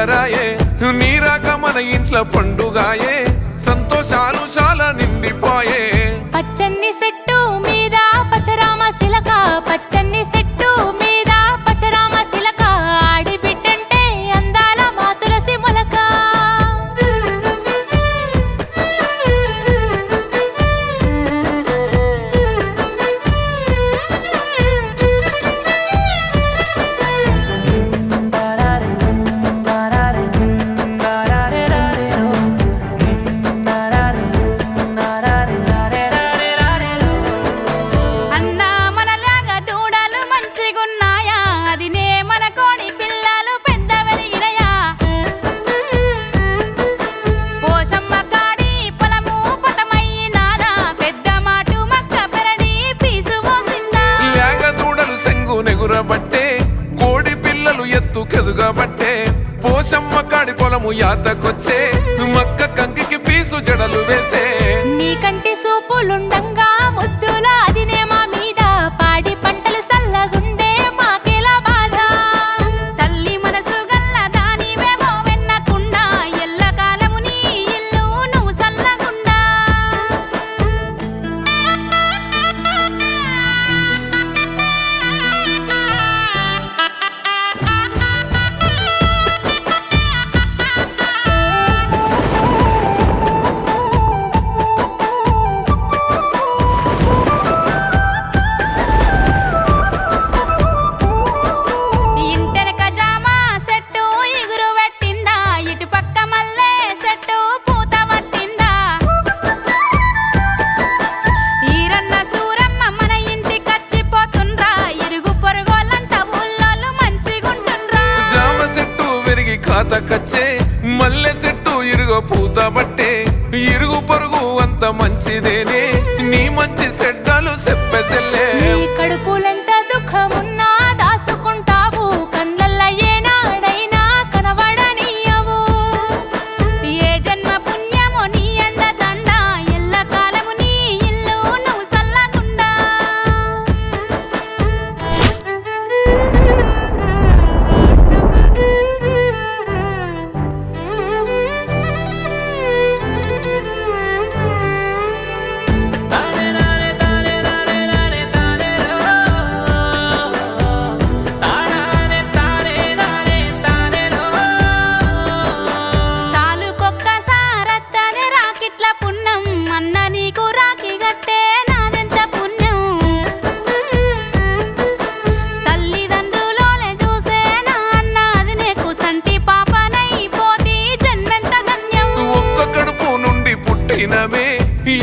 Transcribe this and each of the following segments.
జాతరాయే నీరాక మన ఇంట్లో పండుగాయే సంతోషాలు చాలా నిండిపోయే పచ్చని చెట్టు మీద పచ్చరామ శిలక పచ్చని చెట్టు మీద పచ్చరామ శిలక ఆడి బిడ్డంటే అందాల మా తులసి మొలక బట్టే కోడి పిల్లలు ఎత్తుకెదుగబట్టే పోషమ్మ కాడి పొలము యాతకొచ్చే మక్క కంకికి పీసు జడలు వేసే నీ కంటి సూపులుండంగా ముద్దుల అదినే మా మీద పాడి పంటలు సల్లగుండే మాకేలా బాధ తల్లి మనసు గల్ల దానివేమో వెన్నకుండా ఎల్లకాలము నీ ఇల్లు నువ్వు సల్లగుండా కచ్చే మల్లె చెట్టు ఇరుగో పూత బట్టే ఇరుగు పొరుగు అంత మంచిదేనే నీ మంచి సెడ్డాలు చెప్పెసెల్లే కడుపులెంత దుఃఖమున్నా దాసుకుంటావు కళ్ళల్ల ఏనాడైనా కనబడనీయవు ఏ జన్మ పుణ్యమో నీ అండ దండ ఎల్లకాలము నీ ఇల్లు నువ్వు సల్లగుండా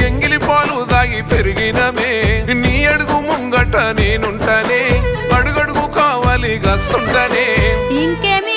ఎంగిలి పాలు దాగి పెరిగినమే నీ అడుగు ముంగట నేనుంటానే అడుగడుగు కావాలి గస్తుంటానే ఇంకేమి